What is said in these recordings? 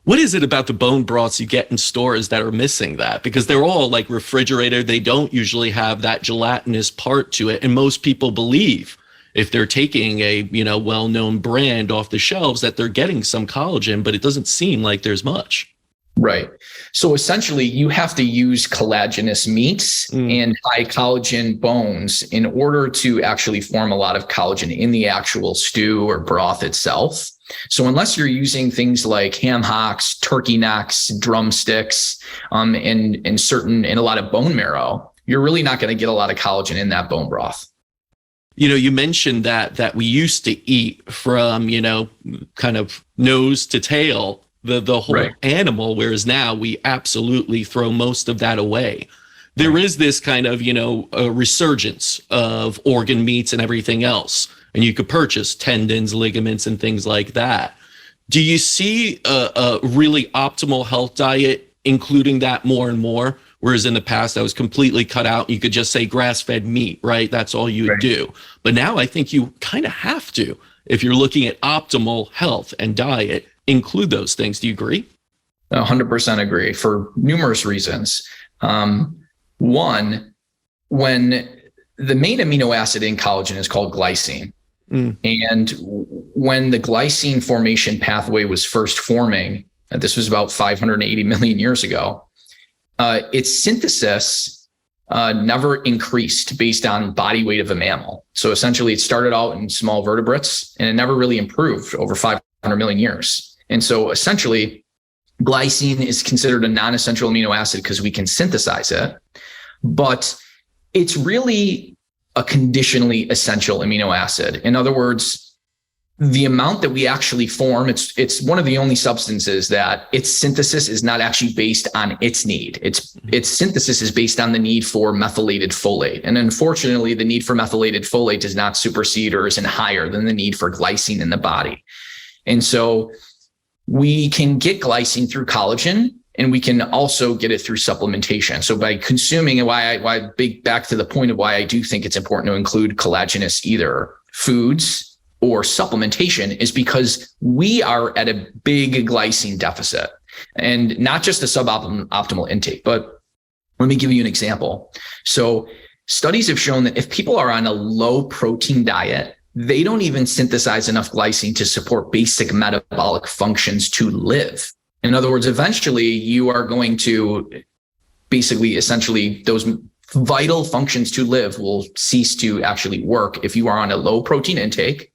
What is it about the bone broths you get in stores that are missing that? Because they're all like refrigerated. They don't usually have that gelatinous part to it. And most people believe if they're taking a, well-known brand off the shelves that they're getting some collagen, but it doesn't seem like there's much. Right. So essentially you have to use collagenous meats and high collagen bones in order to actually form a lot of collagen in the actual stew or broth itself. So unless you're using things like ham hocks, turkey necks, drumsticks, and a lot of bone marrow, you're really not going to get a lot of collagen in that bone broth. You mentioned that we used to eat from, kind of nose to tail, the whole animal, whereas now we absolutely throw most of that away. There is this kind of, a resurgence of organ meats and everything else. And you could purchase tendons, ligaments, and things like that. Do you see a really optimal health diet including that more and more? Whereas in the past, that was completely cut out. You could just say grass-fed meat, right? That's all you would do. But now I think you kind of have to, if you're looking at optimal health and diet, include those things. Do you agree? 100% agree for numerous reasons. One, when the main amino acid in collagen is called glycine. And when the glycine formation pathway was first forming, and this was about 580 million years ago, its synthesis never increased based on body weight of a mammal. So essentially it started out in small vertebrates and it never really improved over 500 million years. And so essentially glycine is considered a non-essential amino acid because we can synthesize it, but it's really a conditionally essential amino acid. In other words, the amount that we actually form, it's one of the only substances that its synthesis is not actually based on its need. Its synthesis is based on the need for methylated folate. And unfortunately, the need for methylated folate does not supersede or isn't higher than the need for glycine in the body. And so we can get glycine through collagen, and we can also get it through supplementation. So by consuming, and back to the point of why I do think it's important to include collagenous either foods or supplementation, is because we are at a big glycine deficit, and not just a suboptimal intake. But let me give you an example. So studies have shown that if people are on a low protein diet, they don't even synthesize enough glycine to support basic metabolic functions to live. In other words, eventually you are going to essentially those vital functions to live will cease to actually work if you are on a low protein intake.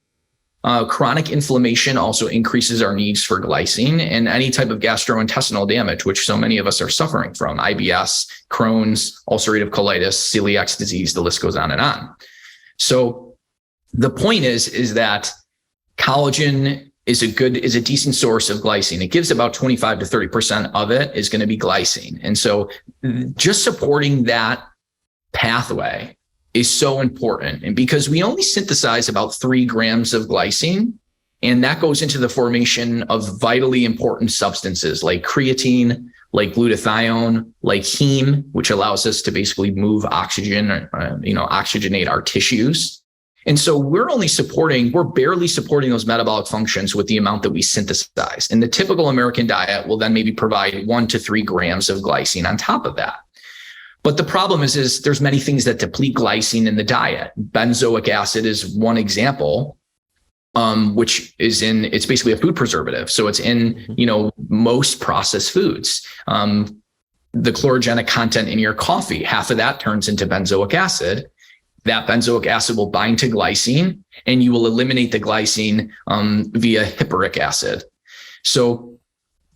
Chronic inflammation also increases our needs for glycine, and any type of gastrointestinal damage, which so many of us are suffering from: IBS, Crohn's, ulcerative colitis, celiac disease, the list goes on and on. So the point is that collagen is a decent source of glycine. It gives about 25 to 30% of it is going to be glycine. And so just supporting that pathway is so important. And because we only synthesize about 3 grams of glycine, and that goes into the formation of vitally important substances like creatine, like glutathione, like heme, which allows us to basically move oxygen, oxygenate our tissues. And so we're barely supporting those metabolic functions with the amount that we synthesize. And the typical American diet will then maybe provide 1 to 3 grams of glycine on top of that. But the problem is there's many things that deplete glycine in the diet. Benzoic acid is one example, which it's basically a food preservative. So it's in, most processed foods. The chlorogenic content in your coffee, half of that turns into benzoic acid. That benzoic acid will bind to glycine, and you will eliminate the glycine via hippuric acid. So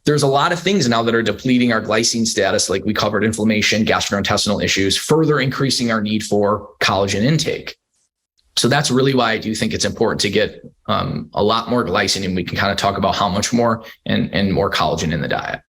there's a lot of things now that are depleting our glycine status, like we covered: inflammation, gastrointestinal issues, further increasing our need for collagen intake. So that's really why I do think it's important to get a lot more glycine, and we can kind of talk about how much more and more collagen in the diet.